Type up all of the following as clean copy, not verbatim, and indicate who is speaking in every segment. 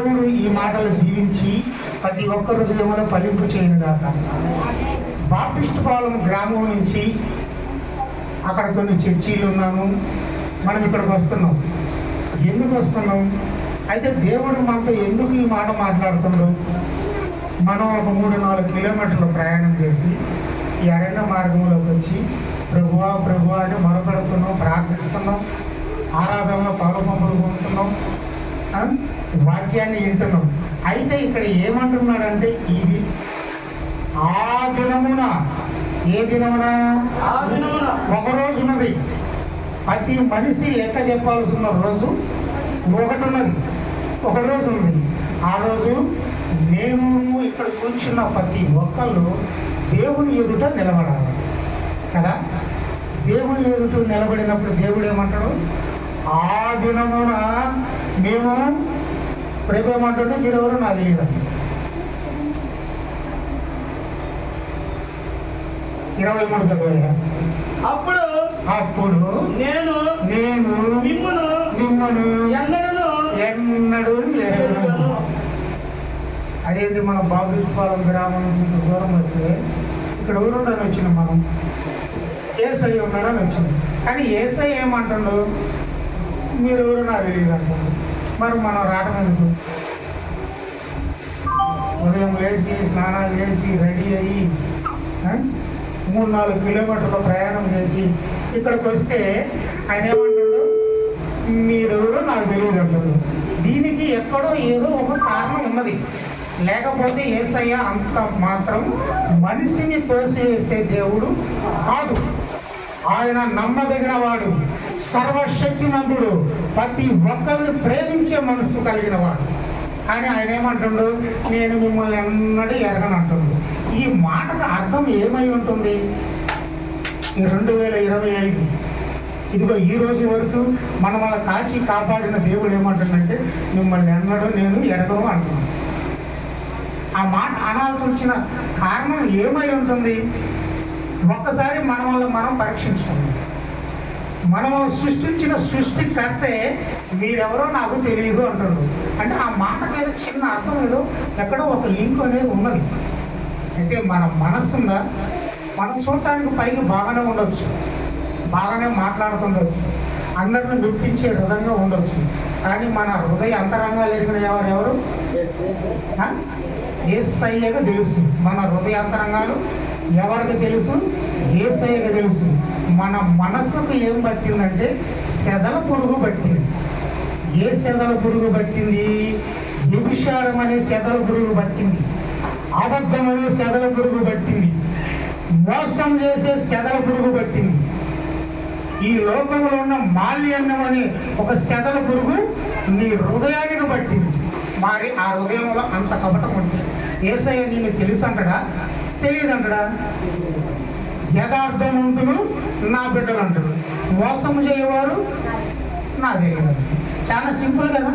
Speaker 1: దేవుడు ఈ మాటలు దీవించి ప్రతి ఒక్క హృదయంలో ఫలింపు చేయనుగాక. బాప్టిస్ట్ పాలెం గ్రామం నుంచి అక్కడ కొన్ని చర్చీలు ఉన్నాను, మనం ఇక్కడికి వస్తున్నాం. ఎందుకు వస్తున్నాం అయితే దేవుడు మనతో ఎందుకు ఈ మాట మాట్లాడుతున్నాడు? మనం ఒక 3-4 కిలోమీటర్లు ప్రయాణం చేసి ఈ అరణ్య మార్గంలోకి వచ్చి ప్రభువా ప్రభువా అని మొరపెడుతున్నాం, ప్రార్థిస్తున్నాం, ఆరాధనలో పాలుపంపులు పొందుతున్నాం, వాక్యాన్ని వింటున్నాం. అయితే ఇక్కడ ఏమంటున్నాడంటే ఇది ఆ దినమున, ఏ దినమున? ఒకరోజు ఉన్నది. ప్రతి మనిషి లెక్క చెప్పాల్సిన రోజు ఒకటి ఉన్నది, ఒక రోజు ఉంది. ఆ రోజు నేను ఇక్కడ కూర్చున్న ప్రతి ఒక్కళ్ళు దేవుని ఎదుట నిలబడాలి కదా. దేవుని ఎదుట నిలబడినప్పుడు దేవుడు ఏమంటాడు? ఆ దినమున మేము ప్రభు ఏమంటుంటే మీరెవరు నాకు తెలియదు. 23 చదివా. అప్పుడు నేను మిమ్మను ఎన్నడూ ఎరగను. అదేంటి, మన బాప్టిస్ట్ పాలెం గ్రామం నుంచి దూరం వస్తే ఇక్కడ ఊరుండని వచ్చినాం, మనం ఏసై ఉన్నాడని వచ్చింది. కానీ ఏసై ఏమంటాడు? మీరు ఎవరు నాకు తెలియదు అంటాడు. మరి మనం రావడం ఎందుకు? ఉదయం లేచి స్నానాలు చేసి రెడీ అయ్యి 3-4 కిలోమీటర్ల ప్రయాణం చేసి ఇక్కడికి వస్తే ఆయన ఏమంటాడు? మీరెవరో నాకు తెలియదు అంటాడు. దీనికి ఎక్కడో ఏదో ఒక కారణం ఉన్నది. లేకపోతే యేసయ్య అంత మాత్రం మనిషిని తోసివేసే దేవుడు కాదు. ఆయన నమ్మదగిన వాడు, సర్వశక్తిమంతుడు, ప్రతి ఒక్కరిని ప్రేమించే మనసు కలిగిన వాడు. కానీ ఆయన ఏమంటుండు? నేను మిమ్మల్ని ఎన్నడూ ఎరగనంటుండు. ఈ మాటకు అర్థం ఏమై ఉంటుంది? 2025 ఇదిగో ఈ రోజు వరకు మనం అలా కాచి కాపాడిన దేవుడు ఏమంటుందంటే మిమ్మల్ని ఎన్నడూ నేను ఎరగను అంటున్నాను. ఆ మాట అనాల్సి వచ్చిన కారణం ఏమై ఉంటుంది? ఒక్కసారి మన వల్ల మనం పరీక్షించుకోండి. మనం సృష్టించిన సృష్టికర్తే మీరెవరో నాకు తెలియదు అంటారు. అంటే ఆ మాటకి ఏదో చిన్న అర్థం ఏదో ఎక్కడో ఒక లింక్ అనేది ఉన్నది. అయితే మన మనస్సుందా? మనం చూడటానికి పైకి బాగానే ఉండొచ్చు, బాగానే మాట్లాడుతుండొచ్చు, అందరిని గుర్తించే విధంగా ఉండొచ్చు. కానీ మన హృదయ అంతరంగాలు ఎరిగిన ఎవరెవరు? యేసయ్యకు తెలుసు. మన హృదయ అంతరంగాలు ఎవరికి తెలుసు? యేసయ్యకు తెలుసు. మన మనస్సుకు ఏం పట్టిందంటే సెదల పురుగు పట్టింది. ఏ సెదల పురుగు పట్టింది? వ్యభిచారం అనే సెదల పురుగు పట్టింది, అబద్ధం అనే సెదల పురుగు పట్టింది, మోసం చేసే సెదల పురుగు పట్టింది. ఈ లోకంలో ఉన్న మాల్యన్నం అనే ఒక సెదల పురుగు నీ హృదయానికి పట్టింది. మరి ఆ హృదయంలో అంత కపటం ఉంటుంది. యేసయ్య నీకు తెలుసు అంటాడా? తెలియదు అంటాడా? యథార్థవంతులు నా బిడ్డలు అంటాడు, మోసం చేయవారు నా తెలియదు. చాలా సింపుల్ కదా,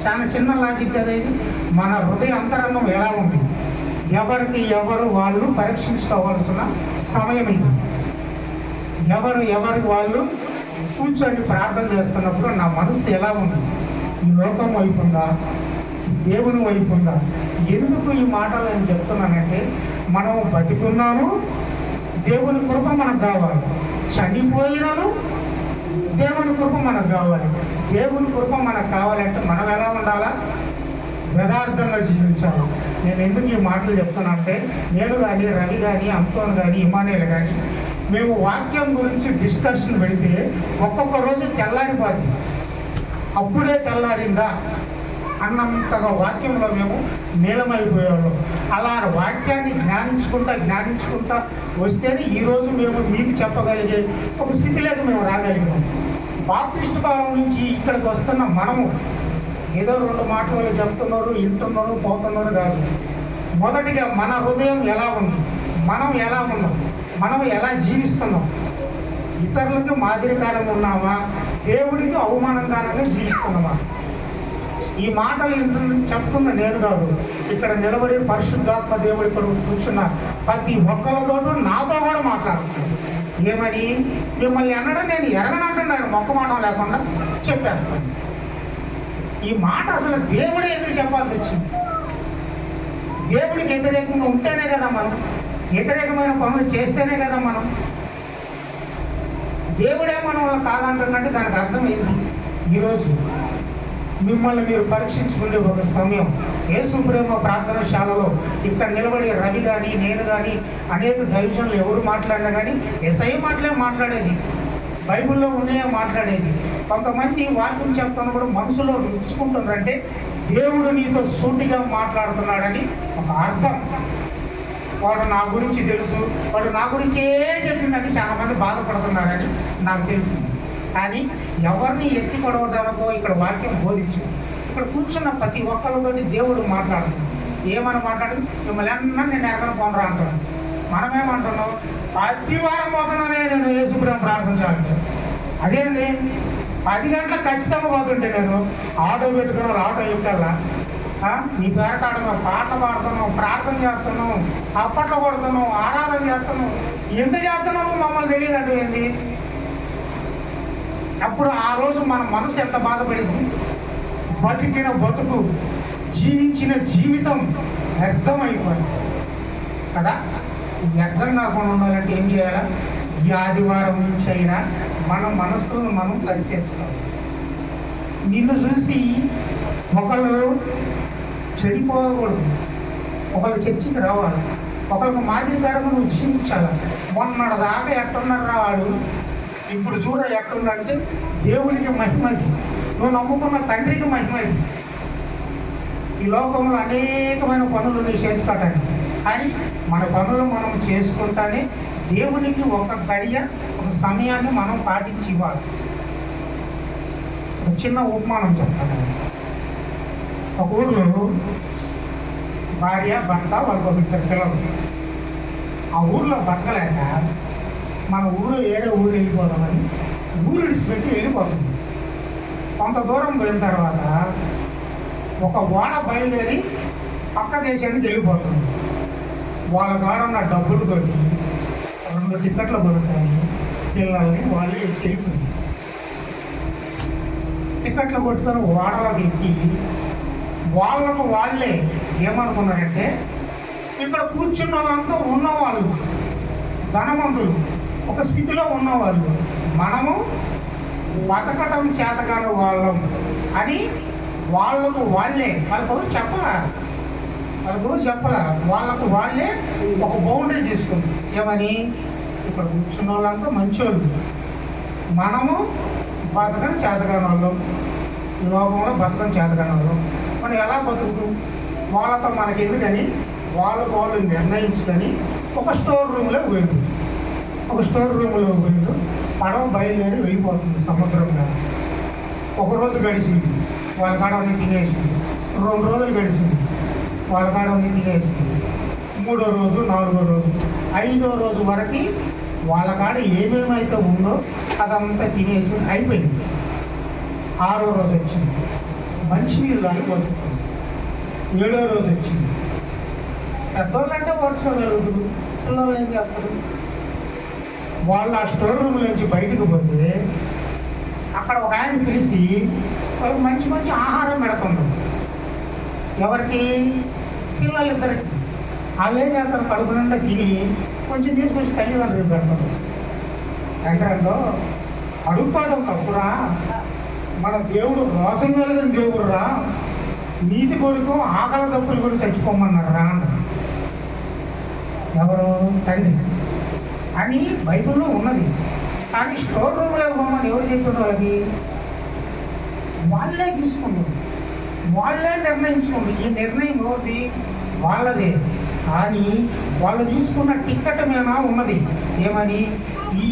Speaker 1: చాలా చిన్న లాజిక్ కదా ఇది. మన హృదయ అంతరంగం ఎలా ఉంది? ఎవరికి ఎవరు వాళ్ళు పరీక్షించుకోవాల్సిన సమయం ఇది. ఎవరికి వాళ్ళు కూర్చొని ప్రార్థన చేస్తున్నప్పుడు నా మనసు ఎలా ఉంది? ఈ లోకం వైపు ఉందా? దేవుని వైపు ఉందా? ఎందుకు ఈ మాటలు నేను చెప్తున్నానంటే మనం బతికున్నాను, దేవుని కృప మనకు కావాలి. చనిపోయినాను, దేవుని కృప మనకు కావాలి. దేవుని కృప మనకు కావాలంటే మనం ఎలా ఉండాలా? యథార్థంగా జీవించాలి. నేను ఎందుకు ఈ మాటలు చెప్తానంటే నేను కానీ, రవి కానీ, అంతోన్ కానీ, ఇమానుయేల్ కానీ మేము వాక్యం గురించి డిస్కషన్ పెడితే ఒక్కొక్క రోజు తెల్లారిపోతుంది. అప్పుడే తెల్లారిందా అన్నంతగా వాక్యంలో మేము నీలమైపోయేవాళ్ళం. అలా వాక్యాన్ని జ్ఞానించుకుంటా వస్తేనే ఈరోజు మేము మీకు చెప్పగలిగే ఒక స్థితిలోకి మేము రాగలిగాం. బాప్టిస్ట్ కాలం నుంచి ఇక్కడికి వస్తున్న మనము ఏదో 2 మాటలు చెప్తున్నారు, వింటున్నారు, పోతున్నారు కాదు. మొదటిగా మన హృదయం ఎలా ఉంది? మనం ఎలా ఉన్నాం? మనం ఎలా జీవిస్తున్నాం? ఇతరులకు మాదిరికరంగా ఉన్నామా? దేవుడికి అవమానకరంగా జీవిస్తున్నామా? ఈ మాటలు చెప్తున్న నేను కాదు, ఇక్కడ నిలబడి పరిశుద్ధాత్మ దేవుడు ఇక్కడ కూర్చున్న ప్రతి ఒక్కరితో నాతో కూడా మాట్లాడుతున్నాను. ఏమని? మిమ్మల్ని ఎన్నడూ నేను ఎరగనంటున్నాను, మొక్క మాట లేకుండా చెప్పేస్తాను. ఈ మాట అసలు దేవుడే ఎదురు చెప్పాల్సి వచ్చింది. దేవుడికి వ్యతిరేకంగా ఉంటేనే కదా మనం, వ్యతిరేకమైన పనులు చేస్తేనే కదా మనం, దేవుడే మనం కాదంటున్నట్టు దానికి అర్థమైంది. ఈరోజు మిమ్మల్ని మీరు పరీక్షించుకునే ఒక సమయం. యేసు ప్రేమ ప్రార్థనశాలలో ఇక్కడ నిలబడి రవి కానీ నేను కానీ అనేక దైవజనులు ఎవరు మాట్లాడినా కానీ ఎస్ఐ మాట్లాడేది, బైబిల్లో ఉన్నాయో మాట్లాడేది. కొంతమంది వాక్యం చెప్తాను కూడా మనసులో రుచుకుంటున్నారంటే దేవుడు నీతో సూటిగా మాట్లాడుతున్నాడని ఒక అర్థం. వాడు నా గురించి తెలుసు, వాడు నా గురించే చెప్పిందని చాలామంది బాధపడుతున్నారని నాకు తెలిసింది. కానీ ఎవరిని ఎత్తి పడవడానికో ఇక్కడ వాక్యం బోధించు. ఇక్కడ కూర్చున్న ప్రతి ఒక్కరితో దేవుడు మాట్లాడుతున్నాడు. ఏమని మాట్లాడు? మిమ్మల్ని అన్నా నేను ఎరగను పోనరా అంటున్నాను. మనమేమంటున్నాం? ప్రతి వారం పోతున్నానే నేను యేసుప్రేమ ప్రార్థించాలంటే అదేంటి 10 గంటలకు ఖచ్చితంగా పోతుంటే నేను ఆటో పెట్టుకున్నాను, ఆటో ఎక్కల్లా నీ పేరటాడున్నావు, పాట పాడుతున్నావు, ప్రార్థన చేస్తున్నావు, చప్పట్లు కొడుతున్నావు, ఆరాధన చేస్తున్నావు, ఎంత చేస్తున్నావు మమ్మల్ని తెలియదు అంటే ఏంది? అప్పుడు ఆ రోజు మన మనసు ఎంత బాధపడింది? బతికిన బతుకు, జీవించిన జీవితం వ్యర్థమైపోయింది కదా. వ్యర్థం కాకుండా ఉండాలంటే ఏం చేయాలా? ఈ ఆదివారం నుంచి అయినా మన మనసులను మనం కలిసేసుకోవాలి. నిన్ను చూసి ఒకళ్ళు చెడిపోకూడదు, ఒకళ్ళు చర్చికి రావాలి, ఒకరికి మాదిరికరంగా నువ్వు జీవించాలి. మొన్నటి దాకా ఎట్టున్నారా వాడు, ఇప్పుడు చూడ ఎట్టుందంటే దేవునికి మహిమది, నువ్వు నమ్ముకున్న తండ్రికి మహిమది. ఈ లోకంలో అనేకమైన పనులు నువ్వు చేసుకోవటానికి, కానీ మన పనులు మనం చేసుకుంటానే దేవునికి ఒక గడియ, ఒక సమయాన్ని మనం పాటించి ఇవ్వాలి. ఒక చిన్న ఉపమానం చెప్తాను. ఒక ఊర్లో భార్య భర్త వాళ్ళకు 2 పిల్లలు. ఆ ఊర్లో బతకలేక మన ఊరు ఏదో ఊరు వెళ్ళిపోదామని ఊరు విడిచిపెట్టి వెళ్ళిపోతుంది. కొంత దూరం పోయిన తర్వాత ఒక ఓడ బయలుదేరి పక్క దేశానికి వెళ్ళిపోతుంది. వాళ్ళ ద్వారా ఉన్న డబ్బులతో 2 టికెట్లు దొరుకుతాయి. పిల్లల్ని వాళ్ళు వెళ్ళిపోయింది. టికెట్లు కొట్టుకొని ఓడలోకి ఎక్కి వాళ్ళకు వాళ్ళే ఏమనుకున్నారంటే ఇక్కడ కూర్చున్న వాళ్ళంతా ఉన్నవాళ్ళు, ధనవంతులు, ఒక స్థితిలో ఉన్నవాళ్ళు, మనము బతకటం చేతగాని వాళ్ళం అని వాళ్ళకు వాళ్ళే, వాళ్ళకు చెప్పలా, వాళ్ళకు వాళ్ళే ఒక బౌండరీ తీసుకుంది. ఏమని? ఇక్కడ కూర్చున్న వాళ్ళంతా మంచోళ్ళు, మనము బతకని చేతగాని వాళ్ళం, ఈ లోకంలో బతకని చేతగాని వాళ్ళం. మనం ఎలా బతుకుతూ వాళ్ళతో మనకి ఎందుకని వాళ్ళు నిర్ణయించుకొని ఒక స్టోర్ రూమ్లో పోయింది. పడవ బయలుదేరి వెళ్ళిపోతుంది సముద్రంగా. 1 రోజు గడిచింది, వాళ్ళ కాడ అన్ని తినేసింది. 2 రోజులు గడిచింది, వాళ్ళ కాడ అన్ని తినేసింది. 3వ రోజు, 4వ రోజు, 5వ రోజు వరకు వాళ్ళ కాడ ఏమేమైతే ఉందో అదంతా తినేసి అయిపోయింది. 6వ రోజు వచ్చింది, మంచినీళ్ళు దాన్ని బతుకుతుంది. 7వ రోజు వచ్చింది. పెద్దోళ్ళు అంటే ఓర్చుకోగలుగుతారు, పిల్లలు ఏం చేస్తారు? వాళ్ళు ఆ స్టోర్ రూమ్ నుంచి బయటకు పోతే అక్కడ ఒక ఆయన పిలిచి వాళ్ళకి మంచి మంచి ఆహారం పెడుతున్నారు. ఎవరికి? పిల్లలిద్దరికి. వాళ్ళు ఏం చేస్తారు? కడుపు నిండా తిని కొంచెం తీసుకొచ్చి తల్లిదండ్రులు పెడతారు. ఎక్కడంలో అడుక్కోవడం తప్పురా, మన దేవుడు రోసం కలిగిన దేవుడు రా, నీతి కొడుకు ఆకలి తప్పులు కూడా చచ్చిపోమన్నారు రా అన్న. ఎవరు? తండ్రి అని బైబిల్లో ఉన్నది. కానీ స్టోర్ రూమ్లో ఇవ్వమని ఎవరు చెప్పారు? వాళ్ళకి వాళ్ళే తీసుకున్నారు, వాళ్ళే నిర్ణయించుకుంది. ఈ నిర్ణయం ఎవరిది? వాళ్ళదే. కానీ వాళ్ళు తీసుకున్న టిక్కెట్ మీద ఉన్నది ఏమని? ఈ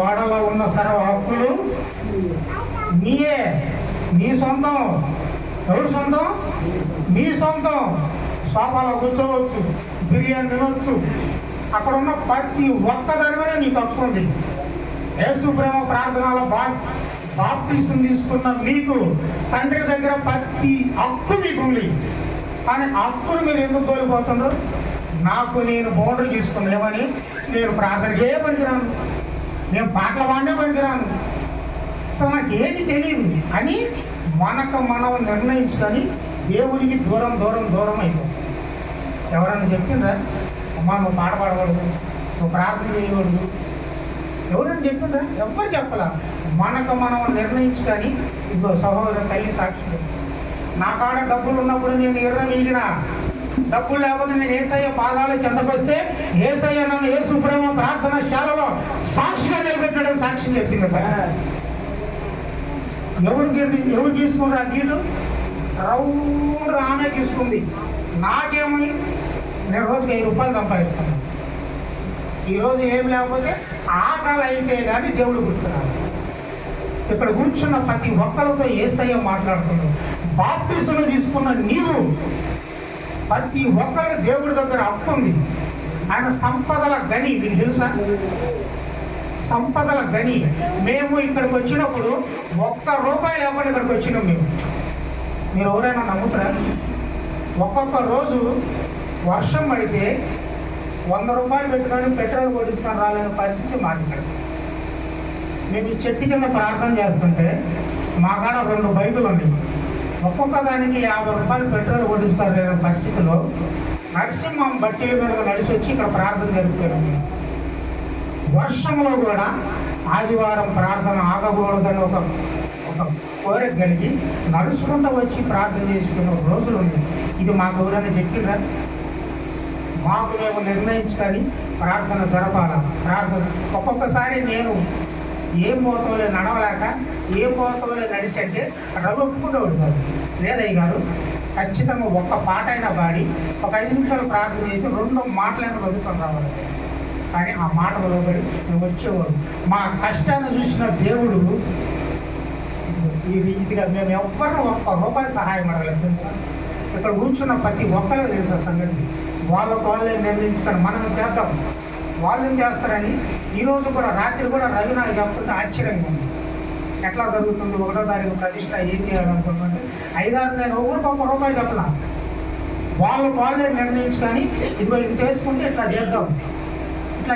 Speaker 1: ఓడలో ఉన్న సర్వ హక్కులు నీయే, నీ సొంతం. ఎవరు సొంతం? మీ సొంతం. సోఫాలో కూర్చోవచ్చు, బిర్యానీ తినవచ్చు, అక్కడ ఉన్న ప్రతి ఒక్కదాని మీద నీకు హక్కు ఉంది. యేసు ప్రేమ ప్రార్థనలో బాప్టిజం తీసుకున్న మీకు తండ్రి దగ్గర ప్రతి హక్కు మీకు ఉంది. కానీ హక్కును మీరు ఎందుకు కోల్పోతున్నారు? నాకు నేను బౌండరీ తీసుకున్నాను. ఏమని? నేను ప్రార్థనకే పనికిరాను, నేను పాటలు పాడినే పనికిరాను, అసలు నాకు ఏమి తెలియదు అని మనకు మనం నిర్ణయించుకొని దేవుడికి దూరం దూరం దూరం అయిపోతాం. ఎవరన్నా చెప్పిండ్రా అమ్మా నువ్వు పాట పాడకూడదు, నువ్వు ప్రార్థన చేయకూడదు? ఎవరన్నా చెప్పిండ్రా? ఎవ్వరు చెప్పలా. మనకు మనం నిర్ణయించుకొని ఇదిగో సహోదరు తల్లి సాక్షి, నా కాడ డబ్బులు ఉన్నప్పుడు నేను ఎర్ర వీగిన, డబ్బులు లేకపోతే నేను ఏసయ్య పాదాలు చెందకొస్తే ఏసయ్య నన్ను యేసు ప్రేమ ప్రార్థన శాలలో సాక్షిగా నిలబెట్టడం సాక్షి చెప్పింది. ఎవరు తీసుకున్నారు ఆ గీటు? రౌండ్ ఆమె తీసుకుంది. నాకేమని నేను రోజుకి 5 రూపాయలు సంపాదిస్తాను. ఈరోజు ఏం లేకపోతే ఆకలి అయితే కానీ దేవుడు గుర్తున్నాడు. ఇక్కడ కూర్చున్న ప్రతి ఒక్కరితో యేసయ్య మాట్లాడుతున్నాడు. బాప్టిజం తీసుకున్న నీవు ప్రతి ఒక్కరి దేవుడి దగ్గర హక్కు ఉంది. ఆయన సంపదల గని, మీకు తెలుసా? సంపదల గని. మేము ఇక్కడికి వచ్చినప్పుడు ₹1 లేకుండా ఇక్కడికి వచ్చినాం. మీరు ఎవరైనా నమ్ముతారా? ఒక్కొక్క రోజు వర్షం పడితే ₹100 పెట్టుకొని పెట్రోల్ కొట్టించుకొని రాలేని పరిస్థితి మాకు ఇక్కడ. మేము ఈ చెట్టు కింద ప్రార్థన చేస్తుంటే మా కాడ 2 బైకులు ఉన్నాయి. ఒక్కొక్క దానికి ₹50 పెట్రోల్ కొట్టించుకోలేని పరిస్థితిలో నరసింహం బట్టీల మీద నడిచి వచ్చి ఇక్కడ ప్రార్థన జరుపుతారు. వర్షంలో కూడా ఆదివారం ప్రార్థన ఆగకూడదని ఒక కోరిక కలిగి నడుచుకుంటూ వచ్చి ప్రార్థన చేసుకునే రోజులు ఉన్నాయి. ఇది మాకు ఎవరైనా చెప్పిందా? మాకు మేము నిర్ణయించుకొని ప్రార్థన జరపాలా. ప్రార్థన ఒక్కొక్కసారి నేను ఏ మోతంలో నడవలేక ఏ మోతంలో నడిచి అంటే రవ్వుకుంటూ ఉంటారు. లేదయ్య గారు ఖచ్చితంగా ఒక్క పాట అయినా పాడి ఒక 5 నిమిషాలు ప్రార్థన చేసి 2 మాటలైనా చదువుకొని రావాలి. కానీ ఆ మాట లోబడి మేము వచ్చేవాడు. మా కష్టాన్ని చూసిన దేవుడు ఈ రీతిగా మేము ఎవ్వరూ ₹1 సహాయం అడగలేదు తెలుసా? ఇక్కడ కూర్చున్న ప్రతి ఒక్కరికి తెలుసా సంగతి. వాళ్ళే నిర్ణయించుకొని మనం చేద్దాం, వాళ్ళు చేస్తారని. ఈరోజు కూడా రాత్రి కూడా రవి నాకు చెప్తుంటే ఆశ్చర్యంగా ఉంది. ఎట్లా జరుగుతుంది? 1వ తారీఖు ప్రతిష్ట ఏం చేయాలనుకుంటుంటే 5-6 నేను ఎవరికి ₹1 చెప్పలా. వాళ్ళే నిర్ణయించుకొని ఇదిగో ఇంత వేసుకుంటే ఇట్లా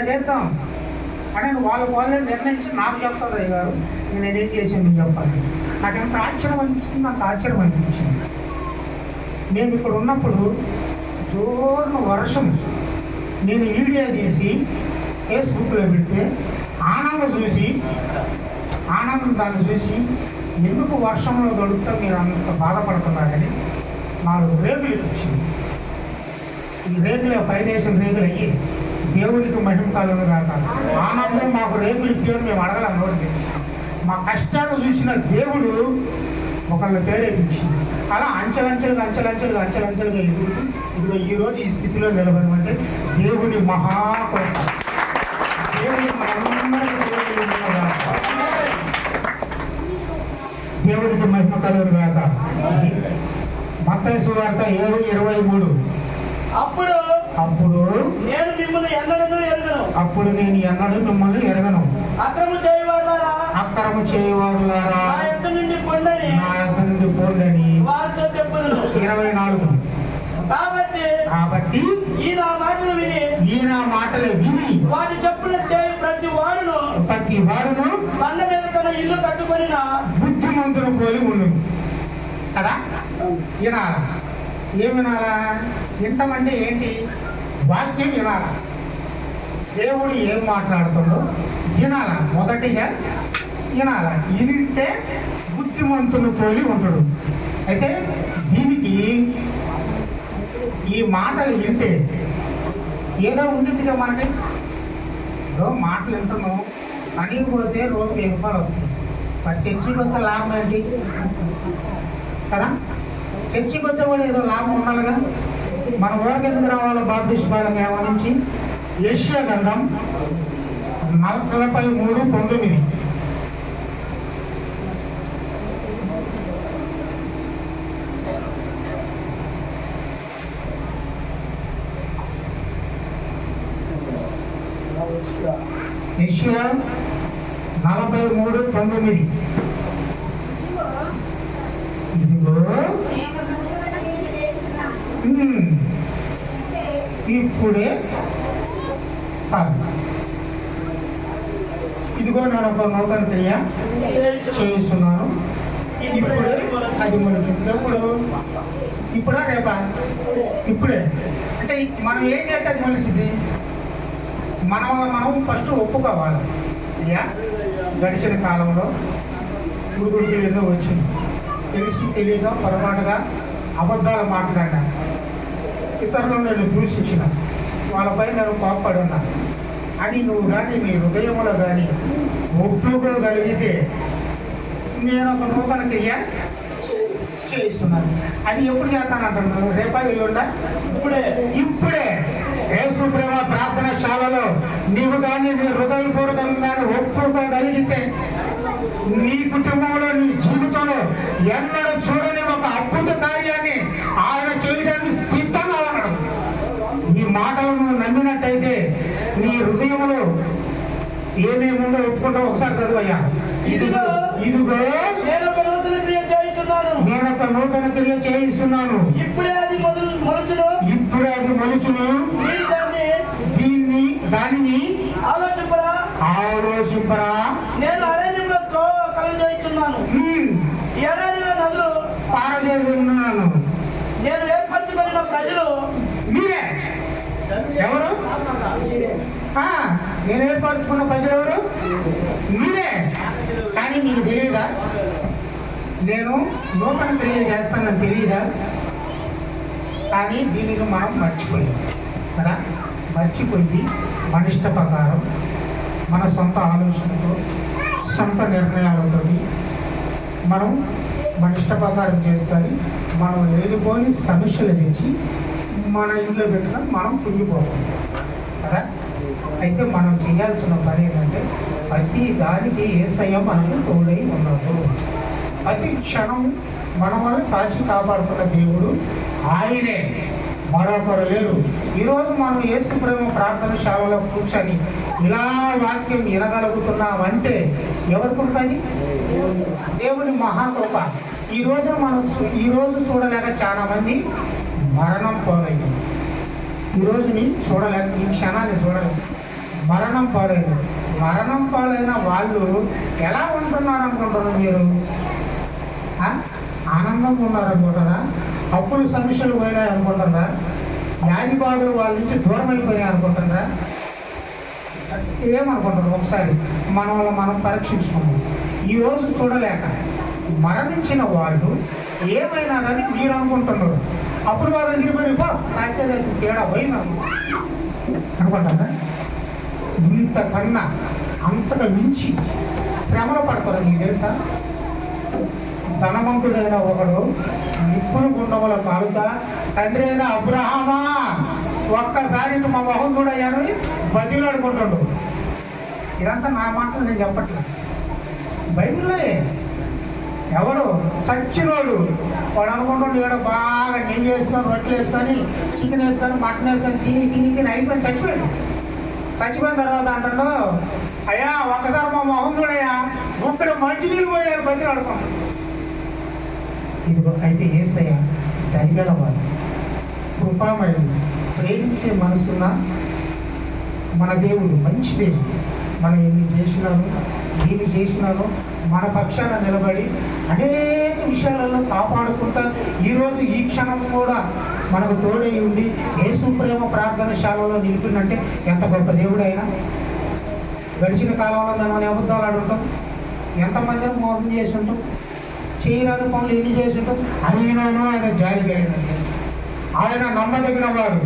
Speaker 1: చేద్దాం అని వాళ్ళే నిర్ణయించి నాకు చెప్తారు. అయ్య గారు నేనేం చేసాను మీకు చెప్పాలి. నాకు ఎంత ఆశ్చర్యం అనిపించింది. మేము ఇక్కడ ఉన్నప్పుడు జోరున వర్షం, నేను వీడియో తీసి ఫేస్బుక్లో పెడితే ఆనందం దాన్ని చూసి ఎందుకు వర్షంలో దొరుకుతా మీరు అంత బాధపడుతున్నారని 4 రేగులు వచ్చింది. ఈ రేగులు పైనేసిన రేగులు అయ్యి దేవునికి మహిమ కలుగును గాక. ఆనందం మాకు రేగులు ఇచ్చేవారు మేము అడగల నోటి. మా కష్టాన్ని చూసిన దేవుడు ఒకళ్ళ పేరేపించింది. అలా అంచెలంచెలుగా ఎదుగుతూ ఇదిగో ఈరోజు ఈ స్థితిలో నిలబడమంటే దేవుని మహాకృప. దేవునికి మహిమ కలుగును గాక. మత్తయి సువార్త 7:23. అప్పుడు నేను మిమ్మల్ని ఎన్నడూ మిమ్మల్ని ఎరగను. అక్రమ చేయవారులారా నా యొద్ద నుండి పొండని 24. కాబట్టి ఈయన మాటలు విని వాటి చెప్పున చేయు ప్రతి వాడును బండ మీద తన ఇల్లు కట్టుకొని బుద్ధిమంతులు పోలి ఉండు కదా. వినాలా? ఏం వినాలా? వింటామంటే ఏంటి? వాక్యం వినాలా. దేవుడు ఏం మాట్లాడుతుందో వినాలా. మొదటిగా వినాలా. వింటే బుద్ధిమంతులు పోలి ఉంటాడు. అయితే దీనికి ఈ మాటలు వింటే ఏదో ఉంటుందిగా మనకి. ఏదో మాటలు వింటున్నాం పనికి పోతే రోజు ₹1000 వస్తుంది. మరి చర్చికి వస్తే లాభం ఏంటి కదా? చర్చికి వస్తే కూడా ఏదో లాభం ఉండాలిగా. మన ఊరికి ఎందుకు రావాలో బాప్టిస్ట్ పాలెం నుంచి యెషయా గ్రంథం 43:9. యెషయా 43:9. ఇదిగో ఇప్పుడే ఇదిగో నేను ఒక నూతన క్రియ చేస్తున్నాను, ఇప్పుడు అది మొలుస్తుంది. ఎప్పుడు? ఇప్పుడా రేపా? ఇప్పుడే. అంటే మనం ఏం చేస్తే అది మొలిసింది? మనం ఫస్ట్ ఒప్పుకోవాలి. అయ్యా గడిచిన కాలంలో గురుగుడికి ఎన్నో వచ్చింది, తెలిసి తెలియక పొరపాటుగా అబద్ధాలు మాట్లాడినా, ఇతరులను నేను దూషించిన, వాళ్ళపై నేను కోప్పడి ఉన్నా అని నువ్వు కానీ నీ హృదయంలో కానీ ఒప్పుకోగలిగితే నేను ఒక నూతన క్రియ చేయిస్తున్నాను. అది ఎప్పుడు చేస్తానంటున్నాను? రేపా ఎల్లుండా? ఇప్పుడే యేసు ప్రేమ ప్రార్థనశాలలో నీవు కానీ నీ హృదయపూర్వకంగా ఒప్పుకోగలిగితే నీ కుటుంబంలో నీ జీవితంలో ఎన్నడూ చూడని ఒక అద్భుత కార్యాన్ని ఆయన చేయడానికి సిద్ధంగా ఉన్నాడు. ఈ మాటలను నమ్మినట్టయితే నీ హృదయంలో ఏమేమి ఉందో ఒప్పుకుంటావు. ఒకసారి చదువయ్యా. ఇదిగో నేను ఒక నూతన క్రియ చేయిస్తున్నాను, ఇప్పుడే అది మొలుచును, దానిని ఆలోచింపరా.
Speaker 2: నేను అరణ్యంలో కలుగజేయుచున్నాను, ఎడారిలో నదులు
Speaker 1: పారజేస్తున్నాను.
Speaker 2: నేను ఏర్పరచుకున్న ప్రజలు
Speaker 1: మీరే. ఎవరు? నేను ఏర్పరచుకున్న ప్రజలు ఎవరు? మీరే. కానీ మీకు తెలియదా? నేను నూతన క్రియ చేస్తానని తెలియదా? కానీ దీనిని మనం మర్చిపోయాం కదా. మర్చిపోయి మన ఇష్ట ప్రకారం, మన సొంత ఆలోచనతో, సొంత నిర్ణయాలతో మనం మన ఇష్ట ప్రకారం చేసుకొని మనం లేనిపోని సమస్యలు తెచ్చి మన ఇంట్లో పెట్టిన మనం కుంగిపోతాం కదా. అయితే మనం చేయాల్సిన పని ఏంటంటే ప్రతి దానికి యేసయ్య మనకు తోడై ఉన్నాడు. ప్రతి క్షణం మన వల్ల కాచి కాపాడుతున్న దేవుడు ఆయనే, మరొకరు లేరు. ఈరోజు మనం యేసు ప్రేమ ప్రార్థనశాలలో కూర్చొని ఇలా వాక్యం వినగలుగుతున్నామంటే ఎవరికి ఉంటుంది? దేవుని మహాకృప. ఈరోజు చూడలేక చాలా మంది మరణం పాలైంది. ఈరోజుని చూడలేక, ఈ క్షణాన్ని చూడలేక మరణం పాలైంది. మరణం పాలైన వాళ్ళు ఎలా ఉంటున్నారు అనుకుంటున్నారు మీరు? ఆనందంగా ఉన్నారనుకుంటారా? అప్పులు సమస్యలు పోయినాయి అనుకుంటారా? వ్యాధి బాధలు వాళ్ళ నుంచి దూరం అయిపోయినాయి అనుకుంటారా? ఏమనుకుంటారు? ఒకసారి మనం పరీక్షించుకున్నాం. ఈరోజు చూడలేక మరణించిన వాళ్ళు ఏమైనా కానీ మీరు అనుకుంటున్నారు. అప్పుడు వాళ్ళు ఎదిరిపోయిపో నాకే తేడా పోయినా అనుకుంటారా? ఇంతకన్నా అంతగా మించి శ్రమలు పడతారు. మీకు తెలుసా? ధనవంతుడైన ఒకడు నిప్పులు గుండముల కాలుతా, తండ్రి అయిన అబ్రహామా ఒక్కసారి మా మొహం చూడయ్యాను బతిలాడుకుంటాడు. ఇదంతా నా మాటలు నేను చెప్పట్లేదు, బైబిల్లో. ఎవడు చచ్చినోడు వాడు అనుకుంటాడు ఇక్కడ బాగా నెయ్యి వేసుకొని, రొట్టెలు వేసుకొని, చికెన్ వేసుకొని, మటన్ వేసుకొని తిని అయిపోయి చచ్చిపోయాడు. చచ్చిపోయిన తర్వాత అంటాడు, అయ్యా ఒకసారి మా మొహం చూడయ్యా, ఇక్కడ మంచినీళ్ళు పోయారు బతిలాడుకున్నాడు. ఇదిగో అయితే యేసయ్య దయగలవాడు, కృపామయుడు, ప్రేమించే మనసున్న మన దేవుడు, మంచి దేవుడు. మనం ఎన్ని చేసినాను, ఏమి చేసినాను మన పక్షాన నిలబడి అనేక విషయాలలో కాపాడుకుంటా ఈరోజు ఈ క్షణం కూడా మనకు తోడై ఉండి యేసు ప్రేమ ప్రార్థనశాలలో నిలిపిందంటే ఎంత గొప్ప దేవుడు అయినా. గడిచిన కాలంలో మనం అబద్ధాలు ఆడుంటాం, ఎంతమందిని మోసం చేసి ఉంటాం, చేయరాని పనులు ఎన్ని చేసి ఉంటాం. అయినాను ఆయన జాలి కలిగినట్టు, ఆయన నమ్మదగిన వాడు,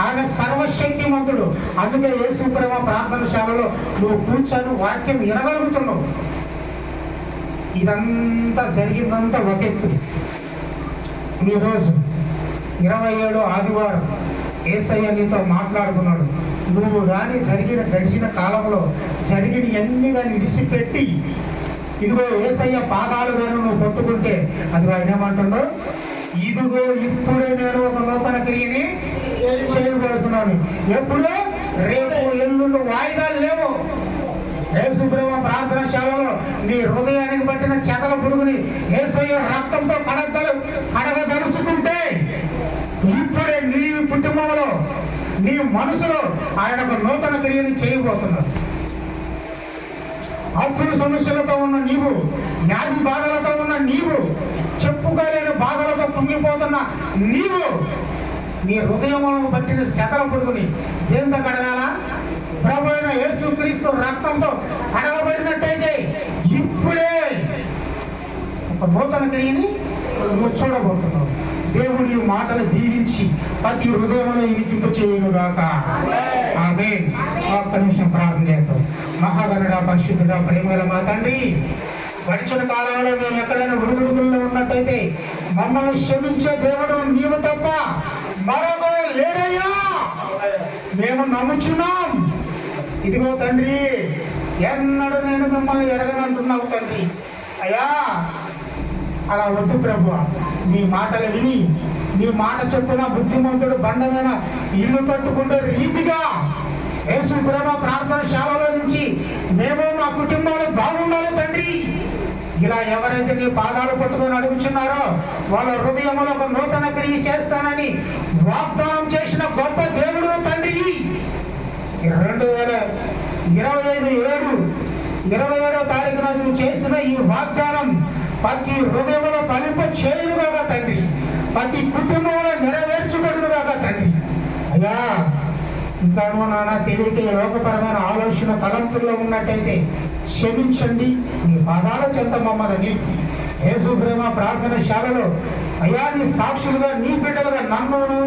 Speaker 1: ఆయన సర్వశక్తిమంతుడు. అందుకే యేసు ప్రేమ ప్రార్థనశాలలో నువ్వు కూర్చొని వాక్యం వినగలుగుతున్నావు. ఇదంతా జరిగిందంతా ఒక ఎత్తు. ఈరోజు 27 ఆదివారం యేసయ్య నీతో మాట్లాడుతున్నాడు. నువ్వు కానీ గడిచిన కాలంలో జరిగిన అన్ని కానీ విడిచిపెట్టి ఇదిగో యేసయ్య పాదాలు కానీ నువ్వు పట్టుకుంటే అది ఆయన ఏమంటుండో, ఇదిగో ఇప్పుడే నేను ఒక నూతన క్రియని చేయబోతున్నాను. ఎప్పుడు? రేపు ఎల్లుండి వాయిదాలు లేవు. యేసు ప్రేమ ప్రార్థనశాలలో నీ హృదయానికి పట్టిన చెదల పురుగుని యేసయ్య రక్తంతో కడగదలుచుకుంటే ఇప్పుడే నీ కుటుంబంలో, నీ మనసులో ఆయన ఒక నూతన క్రియని చేయబోతున్నాడు. అప్పుల సమస్యలతో ఉన్న నీవు, వ్యాధి బాధలతో ఉన్న నీవు, చెప్పుకోలేని బాధలతో కుంగిపోతున్న నీవు, నీ హృదయములను పట్టిన శకల పురుగుని దేంతో కడగాల? ప్రభు అయిన యేసుక్రీస్తు రక్తంతో కడగబడినట్టయితే ఇప్పుడే ఒక నూతన క్రియని నువ్వు చూడబోతున్నావు. దేవుడి ఈ మాటలు దీవించి ప్రతి హృదయంలో ఇనికింపు చేయనుగాక. ఆమేన్. ఒక్క నిమిషం ప్రార్థన చేద్దాం. మహాగణుడా, పరిశుద్ధుడా, ప్రేమగల మా తండ్రి, గడిచిన కాలంలో మేము ఎక్కడైనా విడుదలలో ఉన్నట్టయితే మమ్మల్ని క్షమించే దేవుడు నీవు తప్ప మరొకరు లేడయ్యా, మేము నమ్ముచున్నాం. ఇదిగో తండ్రి, ఎన్నడూ నేను మిమ్మల్ని ఎరగనంటున్నావు తండ్రి. అయ్యా, అలా వద్దు ప్రభు. నీ మాటలు విని నీ మాట చొప్పున బుద్ధిమంతుడు బండమైన ఇల్లు కట్టుకునే రీతిగా యేసు ప్రేమ ప్రార్థనశాలలో నుంచి మేము మా కుటుంబాలు బాగుండాలి తండ్రి. ఇలా ఎవరైతే నీ పాదాలు పట్టుకొని అడుగుచున్నారో వాళ్ళ హృదయంలో ఒక నూతన క్రియ చేస్తానని వాగ్దానం చేసిన గొప్ప దేవుడు తండ్రి. 2025/7/27వ తారీఖున నువ్వు చేసిన ఈ వాగ్దానం ప్రతి హృదయంలో ఫలింప చేయునుగాక తండ్రి. ప్రతి కుటుంబంలో నెరవేర్చబడునుగాక తండ్రి. అయ్యా, ఇంకాను నాన్న తెలియక లోకపరమైన ఆలోచన తలంపుల్లో ఉన్నట్టయితే క్షమించండి. నీ పాదాల చెంత మమ్మల్ని నిలిపి యేసు ప్రేమ ప్రార్థనశాలలో అయ్యా నీ సాక్షులుగా, నీ బిడ్డలుగా నన్నును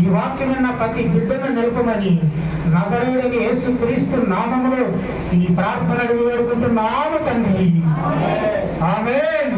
Speaker 1: ఈ వాక్యం విన్న ప్రతి బిడ్డను నిలుపమని నజరేయుడైన యేసుక్రీస్తు నామములో ఈ ప్రార్థన వేడుకుంటున్నాము తండ్రి. ఆమేన్.